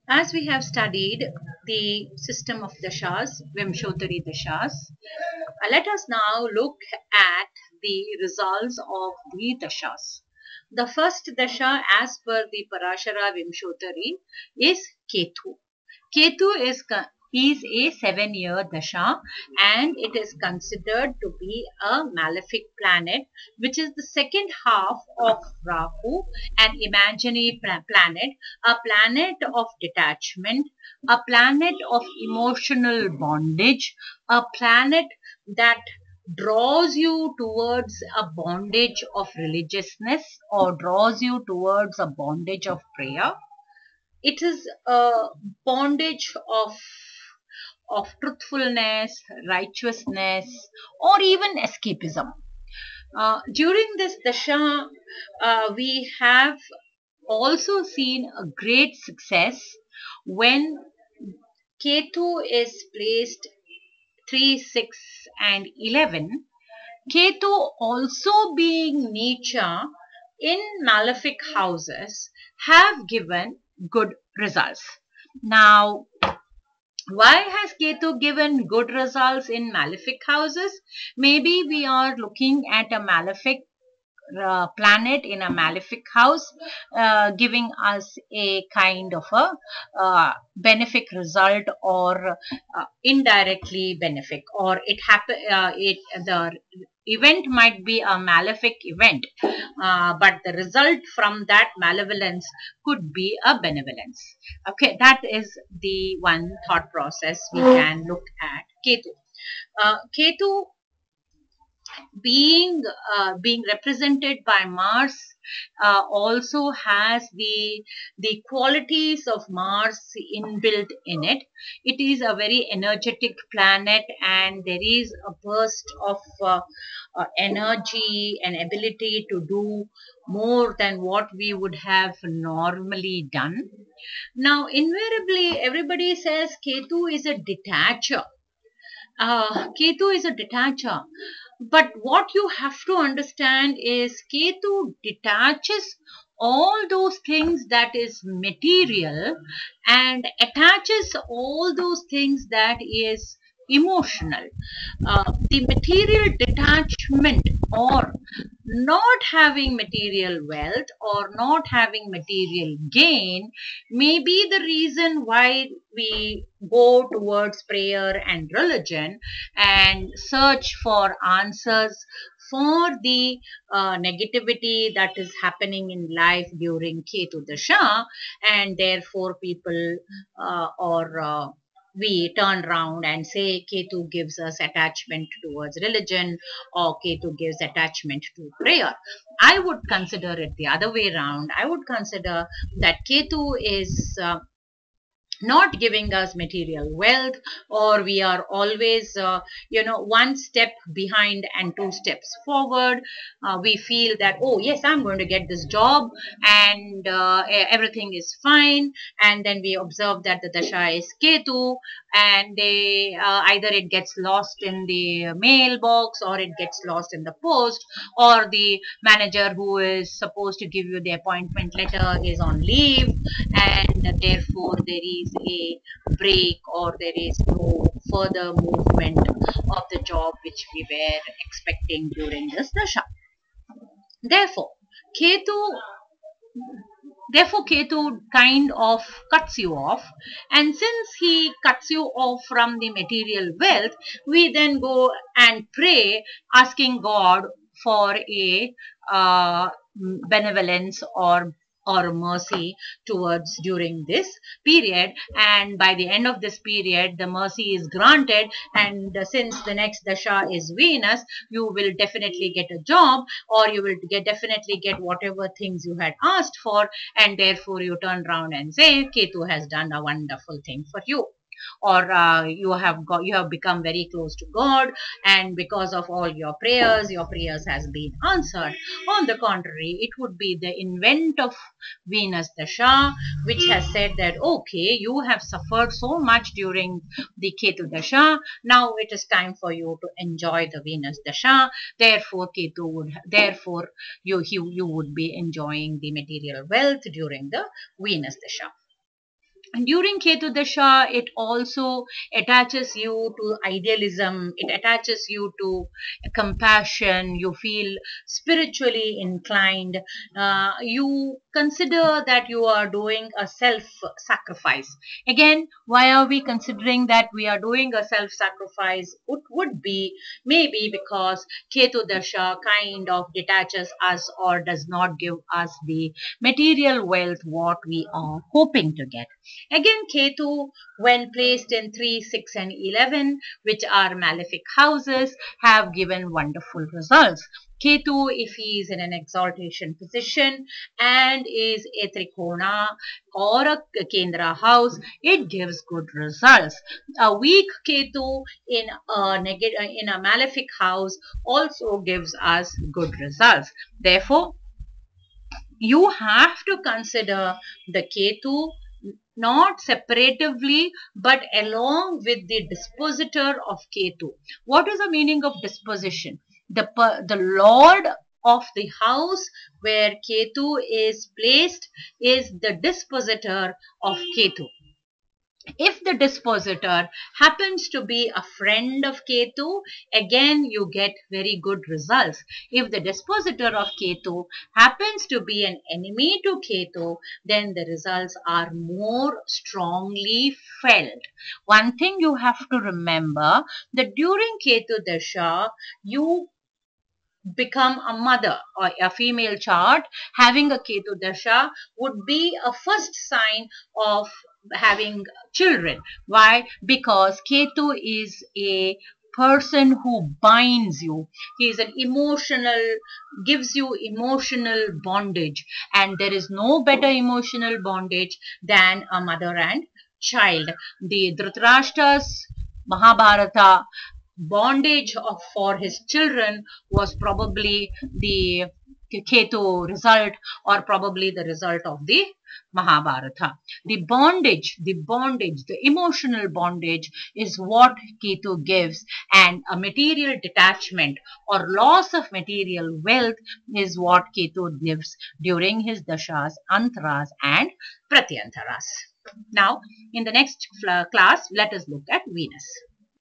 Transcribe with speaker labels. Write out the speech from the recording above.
Speaker 1: As we have studied the system of dashas, VIMSHOTTARI dashas, let us now look at the results of the dashas. The first dasha as per the Parashara VIMSHOTTARI is Ketu. Ketu is a 7-year dasha, and it is considered to be a malefic planet, which is the second half of Rahu, an imaginary planet, a planet of detachment, a planet of emotional bondage, a planet that draws you towards a bondage of religiousness or draws you towards a bondage of prayer. It is a bondage of truthfulness, righteousness, or even escapism. During this dasha, we have also seen a great success when Ketu is placed 3, 6, and 11. Ketu also being nature in malefic houses have given good results. Now, why has Ketu given good results in malefic houses? Maybe we are looking at a malefic planet in a malefic house, giving us a kind of a benefic result, or indirectly benefic, or the event might be a malefic event, but the result from that malevolence could be a benevolence. Okay, that is the one thought process we can look at Ketu. Ketu being represented by Mars also has the qualities of Mars inbuilt in it. It is a very energetic planet, and there is a burst of energy and ability to do more than what we would have normally done. Now, invariably, everybody says Ketu is a detacher. Ketu is a detacher. But what you have to understand is Ketu detaches all those things that is material and attaches all those things that is emotional. The material detachment, or not having material wealth or not having material gain, may be the reason why we go towards prayer and religion and search for answers for the negativity that is happening in life during Ketu Dasha, and therefore people we turn around and say Ketu gives us attachment towards religion, or Ketu gives attachment to prayer. I would consider it the other way around. I would consider that Ketu is not giving us material wealth, or we are always one step behind and 2 steps forward. We feel that, oh yes, I'm going to get this job, and everything is fine, and then we observe that the dasha is Ketu, and they either it gets lost in the mailbox, or it gets lost in the post, or the manager who is supposed to give you the appointment letter is on leave, and therefore there is a break, or there is no further movement of the job which we were expecting during this dasha. Therefore, Ketu Ketu kind of cuts you off, and since he cuts you off from the material wealth, we then go and pray, asking God for a benevolence or mercy towards during this period, and by the end of this period the mercy is granted, and since the next dasha is Venus, you will definitely get a job, or you will definitely get whatever things you had asked for, and therefore you turn around and say Ketu has done a wonderful thing for you, or you have become very close to God, and because of all your prayers has been answered. On the contrary, it would be the invent of Venus Dasha, which has said that, okay, you have suffered so much during the Ketu Dasha, now it is time for you to enjoy the Venus Dasha. Therefore, you would be enjoying the material wealth during the Venus Dasha. During Ketu Dasha, it also attaches you to idealism, it attaches you to compassion, you feel spiritually inclined, you consider that you are doing a self-sacrifice. Again, why are we considering that we are doing a self-sacrifice? It would be maybe because Ketu Dasha kind of detaches us or does not give us the material wealth what we are hoping to get. Again, Ketu, when placed in 3, 6, and 11, which are malefic houses, have given wonderful results. Ketu, if he is in an exaltation position and is a trikona or a Kendra house, it gives good results. A weak Ketu in a malefic house also gives us good results. Therefore, you have to consider the Ketu not separatively but along with the dispositor of Ketu. What is the meaning of disposition? The Lord of the house where Ketu is placed is the dispositor of Ketu. If the dispositor happens to be a friend of Ketu, again you get very good results. If the dispositor of Ketu happens to be an enemy to Ketu, then the results are more strongly felt. One thing you have to remember, that during Ketu Dasha, you become a mother, or a female chart having a Ketu Dasha would be a first sign of having children. Why? Because Ketu is a person who binds you. He is an emotional, gives you emotional bondage, and there is no better emotional bondage than a mother and child. The Dhritarashtra's Mahabharata bondage for his children was probably the Ketu result, or probably the result of the Mahabharata. The emotional bondage is what Ketu gives, and a material detachment or loss of material wealth is what Ketu gives during his dashas, antaras, and pratyantaras. Now, in the next class, let us look at Venus.